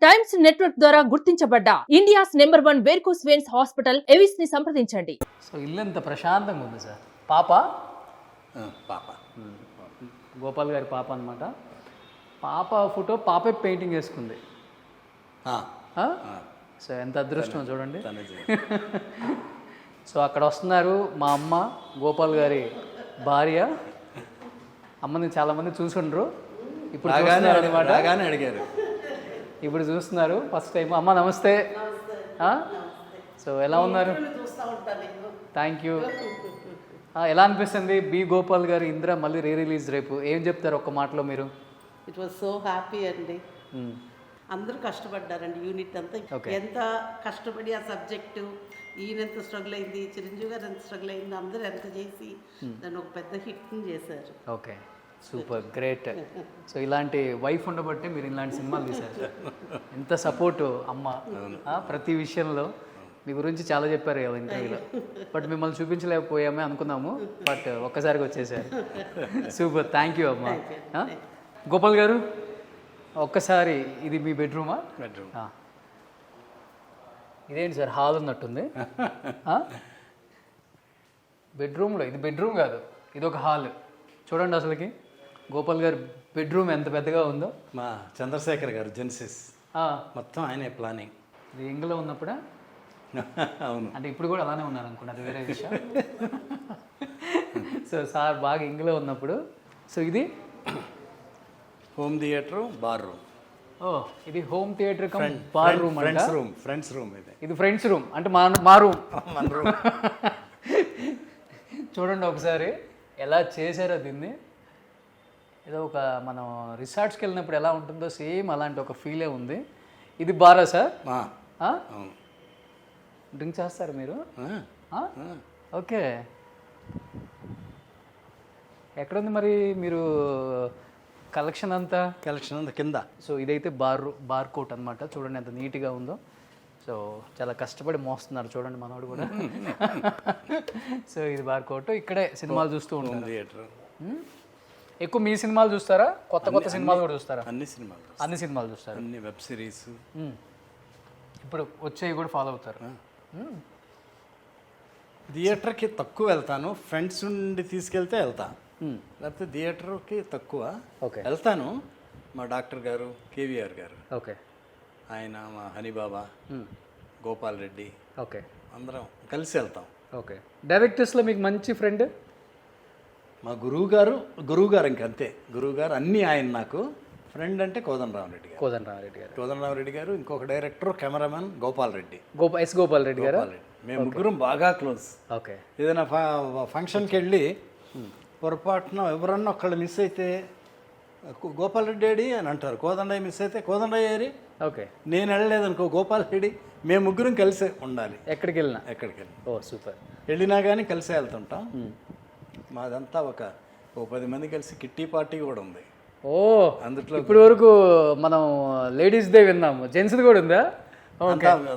Times network ద్వారా గుర్తించబడ్డ India's number 1 varicose veins hospital Avis ని సంప్రదించండి. సో ఇల్లు ఎంత ప్రశాంతంగా ఉంది సార్. పాప పాప గోపాల్ గారి పాప అనమాట. పాప ఫోటో పాపే పెయింటింగ్ వేసుకుంది. సో ఎంత అదృష్టం చూడండి. సో అక్కడ వస్తున్నారు మా అమ్మ, గోపాల్ గారి భార్య. అమ్మని చాలామంది చూసుండ్రు, ఇప్పుడు అడిగారు, ఇప్పుడు చూస్తున్నారు ఫస్ట్ టైం. అమ్మ నమస్తే. సో ఎలా ఉన్నారు? Thank you. ఎలా అనిపిస్తుంది బి గోపాల్ గారు ఇంద్ర మళ్ళీ రిలీజ్ రేపు? ఏం చెప్తారు ఒక్క మాటలో మీరు? ఇట్ వాజ్ సో హ్యాపీ అండి. అందరూ కష్టపడ్డారండి, యూనిట్ అంతా. ఎంత కష్టపడి ఆ సబ్జెక్టు, ఈయన ఎంత స్ట్రగుల్ అయింది, చిరంజీవి గారు ఎంత స్ట్రగుల్ అయింది, అందరూ ఎంత చేసి దాన్ని ఒక పెద్ద హిట్ని చేశారు. Okay, super, great. సో ఇలాంటి వైఫ్ ఉండబట్టే మీరు ఇలాంటి సినిమాలు తీశారు. ఎంత సపోర్టు అమ్మ ప్రతి విషయంలో. మీ గురించి చాలా చెప్పారు కదా ఇంటర్వ్యూలో, బట్ మిమ్మల్ని చూపించలేకపోయామే అనుకున్నాము, బట్ ఒక్కసారిగా వచ్చేసారు. సూపర్, థ్యాంక్ యూ అమ్మ. గోపాల్ గారు ఒక్కసారి, ఇది మీ బెడ్రూమా? బెడ్రూమ్. ఇదేంటి సార్, హాల్ ఉన్నట్టుంది. బెడ్రూమ్లో ఇది బెడ్రూమ్ కాదు, ఇది ఒక హాల్. చూడండి అసలుకి గోపాల్ గారు బెడ్రూమ్ ఎంత పెద్దగా ఉందో. మా చంద్రశేఖర్ గారు జెన్సిస్ మొత్తం ఆయనే ప్లానింగ్. ఇది ఎంగలో ఉన్నప్పుడా? అవును, అంటే ఇప్పుడు కూడా అలానే ఉన్నారు అనుకోండి, అది వేరే విషయం. సో సార్ బాగా ఇంగ్లో ఉన్నప్పుడు. సో ఇది హోమ్ థియేటర్, బార్ రూమ్. ఓ, ఇది home theatre come bar room. Friends room. ఇది ఫ్రెండ్స్ రూమ్ అంటే మా రూమ్. మన రూమ్. చూడండి ఒకసారి ఎలా చేశారో దీన్ని. ఏదో ఒక మనం రిసార్ట్స్కి వెళ్ళినప్పుడు ఎలా ఉంటుందో సేమ్ అలాంటి ఒక ఫీలే ఉంది. ఇది బారా సార్? అవును. డ్రింక్ చేస్తారు మీరు? ఓకే. ఎక్కడుంది మరి మీరు కలెక్షన్ అంతా? కింద. సో ఇదైతే బార్ కోట్ అనమాట. చూడండి ఎంత నీట్గా ఉందో. సో చాలా కష్టపడి మోస్తున్నారు చూడండి మనోడు కూడా. సో ఇది బార్ కోట్. ఇక్కడే సినిమాలు చూస్తూ ఉంటారు. థియేటర్. ఎక్కువ మీ సినిమాలు చూస్తారా? కొత్త సినిమాలు కూడా చూస్తారా? అన్ని సినిమాలు చూస్తారు. అన్ని వెబ్ సిరీస్. ఇప్పుడు వచ్చేవి కూడా ఫాలో అవుతారు. థియేటర్కి తక్కువ వెళ్తాను, ఫ్రెండ్స్ నుండి తీసుకెళ్తే వెళ్తా, లేకపోతే థియేటర్కి తక్కువ వెళ్తాను. మా డాక్టర్ గారు, కేవీఆర్ గారు, ఓకే, ఆయన, మా హనీబాబా, గోపాల్ రెడ్డి, ఓకే, అందరం కలిసి వెళ్తాం. ఓకే. డైరెక్టర్స్లో మీకు మంచి ఫ్రెండ్? మా గురువు గారు ఇంకంతే. గురువు గారు అన్నీ ఆయన. నాకు ఫ్రెండ్ అంటే కోదండరామరెడ్డి గారు, ఇంకొక డైరెక్టర్, కెమెరామెన్ గోపాల్ రెడ్డి. గోపాల్ రెడ్డి గారు. మేము ముగ్గురం బాగా క్లోజ్. ఓకే. ఏదైనా ఫంక్షన్కి వెళ్ళి పొరపాటున ఎవరన్నా ఒకళ్ళు మిస్ అయితే గోపాల్ రెడ్డి ఏడి అని అంటారు. కోదండయ్య మిస్ అయితే కోదండయ్య ఏరి. ఓకే. నేను వెళ్ళలేదనుకో గోపాల్ రెడ్డి. మేము ముగ్గురం కలిసే ఉండాలి ఎక్కడికి వెళ్ళినా. ఓ సూపర్. వెళ్ళినా కానీ కలిసే వెళ్తుంటాం. మాదంతా ఒక 10 మంది కలిసి కిట్టి పార్టీ కూడా ఉంది. ఓ, అందులో ఇప్పటి వరకు మనం లేడీస్దే విన్నాము, జెంట్స్ది కూడా ఉందా?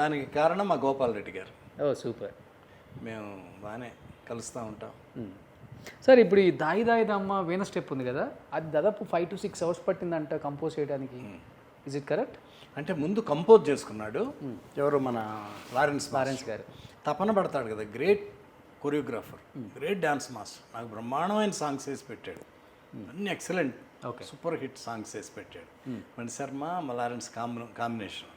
దానికి కారణం మా గోపాల్ రెడ్డి గారు. ఓ సూపర్. మేము బాగానే కలుస్తూ ఉంటాం. సార్ ఇప్పుడు ఈ దాయి దమ్మ వీణ స్టెప్ ఉంది కదా, అది దాదాపు 5 to 6 hours పట్టిందంట కంపోజ్ చేయడానికి. Is it correct? అంటే ముందు కంపోజ్ చేసుకున్నాడు ఎవరు, మన లారెన్స్ గారు. తపన పడతాడు కదా, great choreographer, great dance master. నాకు బ్రహ్మాండమైన సాంగ్స్ వేసి పెట్టాడు, అన్ని ఎక్సలెంట్, సూపర్ హిట్ సాంగ్స్ వేసి పెట్టాడు. Mani Sharma, Lawrence combination.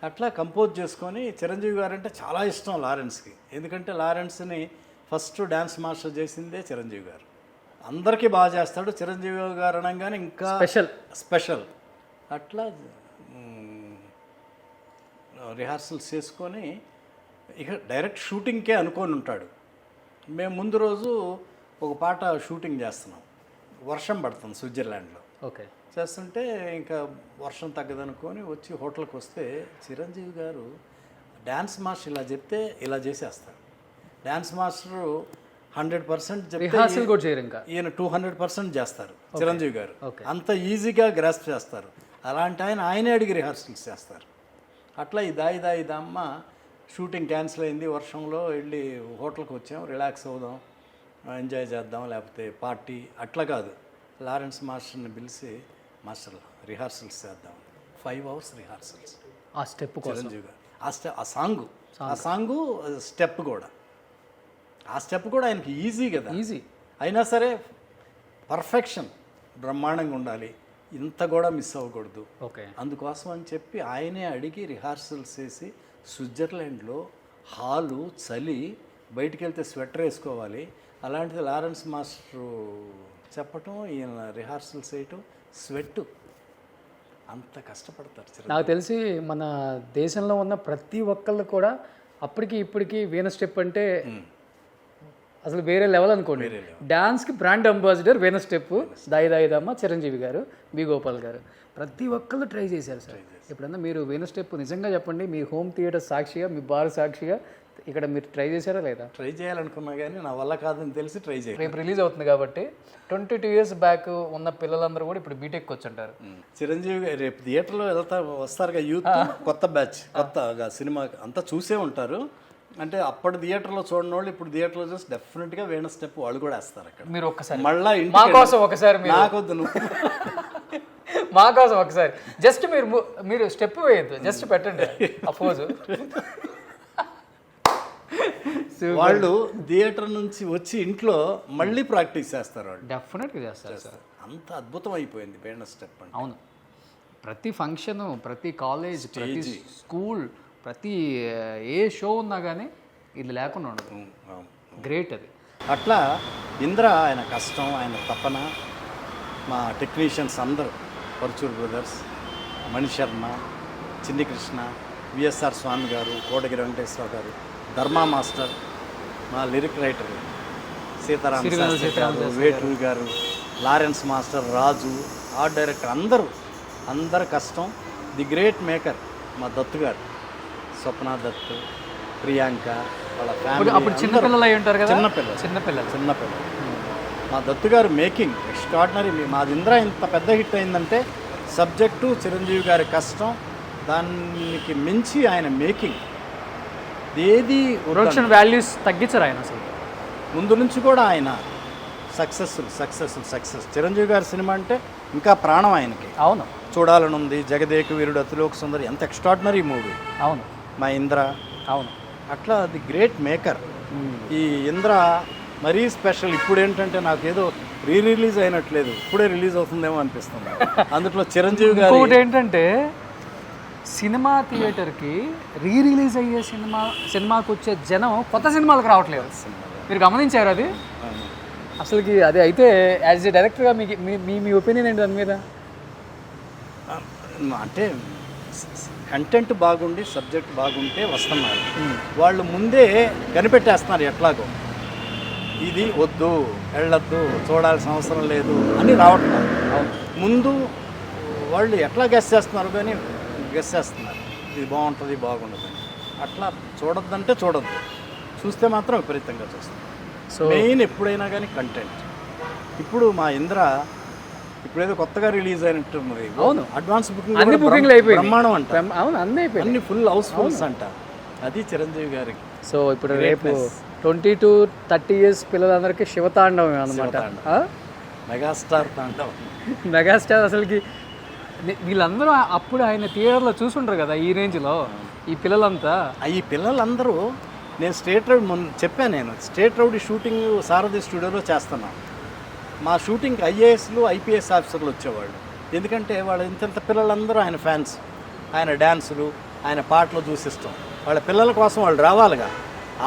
అట్లా కంపోజ్ చేసుకొని, చిరంజీవి గారు అంటే చాలా ఇష్టం లారెన్స్కి. ఎందుకంటే లారెన్స్ని ఫస్ట్ డ్యాన్స్ మాస్టర్ చేసిందే చిరంజీవి గారు. అందరికీ బాగా చేస్తాడు చిరంజీవి గారు అనగానే ఇంకా స్పెషల్. అట్లా రిహార్సల్స్ చేసుకొని ఇక డైరెక్ట్ షూటింగ్కే అనుకొని ఉంటాడు. మేము ముందు రోజు ఒక పాట షూటింగ్ చేస్తున్నాం, వర్షం పడుతుంది స్విట్జర్లాండ్లో. ఓకే. చేస్తుంటే ఇంకా వర్షం తగ్గదనుకొని వచ్చి హోటల్కి వస్తే చిరంజీవి గారు డ్యాన్స్ మాస్టర్ ఇలా చెప్తే ఇలా చేసేస్తారు. డ్యాన్స్ మాస్టర్ 100% రిహార్సల్ కూడా చేయరు, ఇంకా ఈయన 200% చేస్తారు చిరంజీవి గారు. అంత ఈజీగా గ్రాస్ప్ చేస్తారు. అలాంటి ఆయనే అడిగి రిహార్సల్స్ చేస్తారు. అట్లా ఈ దాయి దమ్మ షూటింగ్ క్యాన్సిల్ అయింది, వర్షంలో వెళ్ళి హోటల్కి వచ్చాం, రిలాక్స్ అవుదాం, ఎంజాయ్ చేద్దాం, లేకపోతే పార్టీ అట్లా కాదు. లారెన్స్ మాస్టర్ని పిలిచి, మాస్టర్ రిహార్సల్స్ చేద్దాం. 5 hours రిహార్సల్స్ ఆ స్టెప్ కోసం చిరంజీవి గారు. ఆ సాంగు స్టెప్ కూడా, ఆ స్టెప్ కూడా ఆయనకి ఈజీ కదా, ఈజీ. అయినా సరే పర్ఫెక్షన్ బ్రహ్మాండంగా ఉండాలి, ఇంత కూడా మిస్ అవ్వకూడదు. ఓకే. అందుకోసం అని చెప్పి ఆయనే అడిగి రిహార్సల్స్ చేసి, స్విట్జర్లాండ్లో హాలు చలి, బయటికి వెళ్తే స్వెటర్ వేసుకోవాలి, అలాంటిది లారెన్స్ మాస్టరు చెప్పటం, ఈయన రిహార్సల్స్ చేయటం, స్వెట్, అంత కష్టపడతారు చిరంజీవి. నాకు తెలిసి మన దేశంలో ఉన్న ప్రతి ఒక్కళ్ళు కూడా అప్పటికి ఇప్పటికి వీణ స్టెప్ అంటే అసలు వేరే లెవెల్ అనుకోండి. డాన్స్కి బ్రాండ్ అంబాసిడర్ వీణ స్టెప్, దాయి దాయిదమ్మ చిరంజీవి గారు, బి గోపాల్ గారు, ప్రతి ఒక్కళ్ళు ట్రై చేశారు సార్. ఎప్పుడన్నా మీరు వీణ స్టెప్ నిజంగా చెప్పండి, మీ హోమ్ థియేటర్ సాక్షిగా, మీ బార్ సాక్షిగా ఇక్కడ మీరు ట్రై చేశారా లేదా? ట్రై చేయాలనుకున్నా కానీ నా వల్ల కాదని తెలిసి ట్రై చేయాలి. రేపు రిలీజ్ అవుతుంది కాబట్టి 22 years బ్యాక్ ఉన్న పిల్లలందరూ కూడా ఇప్పుడు బీటెక్ వచ్చుంటారు. చిరంజీవి గారు రేపు థియేటర్లో వస్తారుగా యూత్, కొత్త బ్యాచ్, కొత్తగా సినిమా అంతా చూసే ఉంటారు. అంటే అప్పటి థియేటర్లో చూడని వాళ్ళు ఇప్పుడు థియేటర్లో చూసి డెఫినెట్గా వేణ స్టెప్ వాళ్ళు కూడా వేస్తారు అక్కడ. మీరు ఒక్కసారి మళ్ళీ మా కోసం ఒకసారి నాకొద్దు నువ్వు మా కోసం ఒకసారి జస్ట్ మీరు స్టెప్ వేయద్దు, జస్ట్ పెట్టండి ఆ పోజు. వాళ్ళు థియేటర్ నుంచి వచ్చి ఇంట్లో మళ్ళీ ప్రాక్టీస్ చేస్తారు, వాళ్ళు డెఫినెట్గా చేస్తారు సార్. అంత అద్భుతం అయిపోయింది వేణ స్టెప్ అంటే. అవును, ప్రతి ఫంక్షను, ప్రతి కాలేజ్, ప్రతి స్కూల్, ప్రతి ఏ షో ఉన్నా కానీ ఇది లేకుండా ఉండదు. గ్రేట్ అది. అట్లా ఇంద్ర ఆయన కష్టం, ఆయన తపన, మా టెక్నీషియన్స్ అందరూ, పరుచూరు బ్రదర్స్, మణిశర్మ, చిన్ని కృష్ణ, విఎస్ఆర్ స్వామి గారు, కోటగిరి వెంకటేశ్వర గారు, ధర్మా మాస్టర్, మా లిరిక్ రైటర్ సీతారామ శాస్త్రి గారు, వేటూరి గారు, లారెన్స్ మాస్టర్, రాజు, ఆర్ట్ డైరెక్టర్, అందరు కష్టం. ది గ్రేట్ మేకర్ మా దత్తు గారు, స్వప్న దత్తు, ప్రియాంక, వాళ్ళ ఫ్యామిలీ. అప్పుడు చిన్నపిల్లలు అయి ఉంటారు కదా. చిన్నపిల్లలు మా దత్తు గారు మేకింగ్ ఎక్స్ట్రాడినరీ. మాది ఇంద్ర ఇంత పెద్ద హిట్ అయిందంటే సబ్జెక్టు, చిరంజీవి గారి కష్టం, దానికి మించి ఆయన మేకింగ్ ఏది ప్రొడక్షన్ వాల్యూస్ తగ్గించరు ఆయన అసలు. ముందు నుంచి కూడా ఆయన సక్సెస్. చిరంజీవి గారి సినిమా అంటే ఇంకా ప్రాణం ఆయనకి. అవును, చూడాలని ఉంది. జగదేక వీరుడు, అతిలోక సుందరి, ఎంత ఎక్స్ట్రాడినరీ మూవీ. అవును, మా ఇంద్ర. అవును, అట్లా ది గ్రేట్ మేకర్. ఈ ఇంద్ర మరీ స్పెషల్. ఇప్పుడు ఏంటంటే నాకేదో రిలీజ్ అయినట్లేదు, ఇప్పుడే రిలీజ్ అవుతుందేమో అనిపిస్తుంది. అందులో చిరంజీవి గారు ఇంకోటి ఏంటంటే సినిమా థియేటర్కి రిలీజ్ అయ్యే సినిమాకి వచ్చే జనం కొత్త సినిమాలకు రావట్లేదు. మీరు గమనించారు అది? అసలుకి అది అయితే యాజ్ ఎ డైరెక్టర్గా మీ ఒపీనియన్ ఏంటి దాని మీద? అంటే కంటెంట్ బాగుండి, సబ్జెక్ట్ బాగుంటే వస్తున్నారు. వాళ్ళు ముందే కనిపెట్టేస్తున్నారు ఎట్లాగో, ఇది వద్దు, వెళ్ళొద్దు, చూడాల్సిన అవసరం లేదు అని రావట్లేదు. ముందు వాళ్ళు ఎట్లా గెస్ చేస్తున్నారు కానీ గెస్ చేస్తున్నారు, ఇది బాగుంటుంది, బాగుండదు. అట్లా చూడొద్దంటే చూడొద్దు, చూస్తే మాత్రం విపరీతంగా చూస్తాం. సో మెయిన్ ఎప్పుడైనా కానీ కంటెంట్. ఇప్పుడు మా ఇంద్ర ఇప్పుడేదో కొత్తగా రిలీజ్ అయినట్టు మరి. అవును, అడ్వాన్స్ బుకింగ్, అన్ని బుకింగ్లు అయిపోయి బ్రహ్మాండం అంట. అవును, అన్ని ఫుల్ హౌస్ఫుల్స్ అంట. అది చిరంజీవి గారికి. సో ఇప్పుడు రేపు 20-30 years పిల్లలందరికీ శివతాండవం అనమాట. మెగాస్టార్ తాండవం. మెగాస్టార్ అసలుకి వీళ్ళందరూ అప్పుడు ఆయన థియేటర్లో చూసుంటారు కదా ఈ రేంజ్లో. ఈ పిల్లలంతా, ఈ పిల్లలందరూ, నేను స్టేట్ రౌడ్ చెప్పాను, నేను స్టేట్ రౌడ్ షూటింగ్ సారథి స్టూడియోలో చేస్తున్నాను. మా షూటింగ్కి ఐఏఎస్లు, ఐపీఎస్ ఆఫీసర్లు వచ్చేవాళ్ళు. ఎందుకంటే వాళ్ళ ఇంత పిల్లలందరూ ఆయన ఫ్యాన్స్. ఆయన డ్యాన్సులు, ఆయన పాటలు చూసిస్తాం. వాళ్ళ పిల్లల కోసం వాళ్ళు రావాలిగా.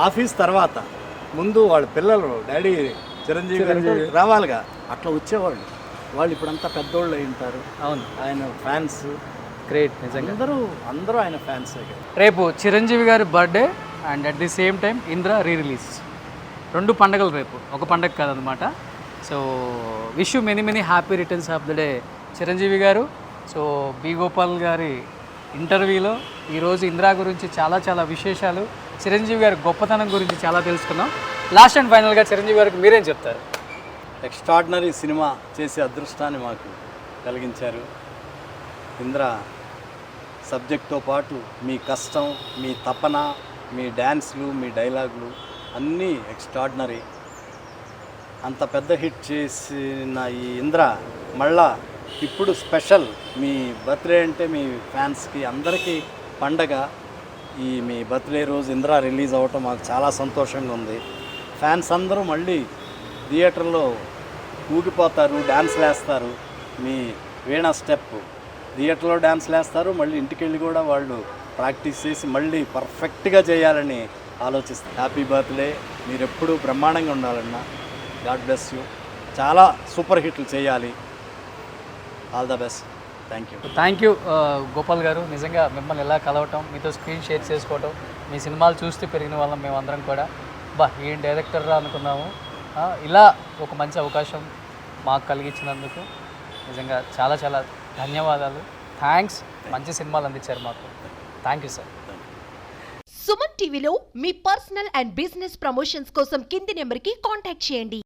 ఆఫీస్ తర్వాత ముందు వాళ్ళ పిల్లలు, డాడీ చిరంజీవి గారు రావాలిగా, అట్లా వచ్చేవాళ్ళు. వాళ్ళు ఇప్పుడంతా పెద్దోళ్ళు అయి ఉంటారు. అవును, ఆయన ఫ్యాన్స్. గ్రేట్ నిజంగా. అందరూ ఆయన ఫ్యాన్స్. రేపు చిరంజీవి గారి birthday and at the same time Indra release, 2 పండుగలు రేపు, ఒక పండగ కాదనమాట. So wish you many happy returns of the day Chiranjeevi గారు. సో బి గోపాల్ గారి ఇంటర్వ్యూలో ఈరోజు ఇంద్ర గురించి చాలా విశేషాలు, చిరంజీవి గారి గొప్పతనం గురించి చాలా తెలుసుకున్నాం. లాస్ట్ అండ్ ఫైనల్గా చిరంజీవి గారికి మీరేం చెప్తారు? ఎక్స్ట్రాడినరీ సినిమా చేసే అదృష్టాన్ని మాకు కలిగించారు. ఇంద్ర సబ్జెక్ట్తో పాటు మీ కష్టం, మీ తపన, మీ డ్యాన్స్లు, మీ డైలాగులు అన్నీ ఎక్స్ట్రాడినరీ. అంత పెద్ద హిట్ చేసిన ఈ ఇంద్ర మళ్ళా ఇప్పుడు స్పెషల్ మీ బర్త్డే అంటే మీ ఫ్యాన్స్కి అందరికీ పండగ. ఈ మీ బర్త్డే రోజు ఇంద్ర రిలీజ్ అవ్వటం మాకు చాలా సంతోషంగా ఉంది. ఫ్యాన్స్ అందరూ మళ్ళీ థియేటర్లో ఊగిపోతారు, డ్యాన్స్లు వేస్తారు. మీ వీణా స్టెప్ థియేటర్లో డ్యాన్స్లు వేస్తారు, మళ్ళీ ఇంటికి వెళ్ళి కూడా వాళ్ళు ప్రాక్టీస్ చేసి మళ్ళీ పర్ఫెక్ట్గా చేయాలని ఆలోచిస్తారు. హ్యాపీ బర్త్డే, మీరు ఎప్పుడూ బ్రహ్మాండంగా ఉండాలన్నా. God bless you. చాలా సూపర్ హిట్లు చేయాలి. All the best. Thank you Gopal గారు. నిజంగా మిమ్మల్ని ఎలా కలవటం, మీతో స్క్రీన్ షేర్ చేసుకోవటం, మీ సినిమాలు చూస్తూ పెరిగిన వాళ్ళం మేమందరం కూడా. ఏం డైరెక్టర్ రా అనుకున్నాము. ఇలా ఒక మంచి అవకాశం మాకు కలిగించినందుకు నిజంగా చాలా చాలా ధన్యవాదాలు. థ్యాంక్స్. మంచి సినిమాలు అందించారు మాకు. Thank you sir. సుమన్ టీవీలో మీ పర్సనల్ అండ్ బిజినెస్ ప్రమోషన్స్ కోసం కింది నెంబర్కి కాంటాక్ట్ చేయండి.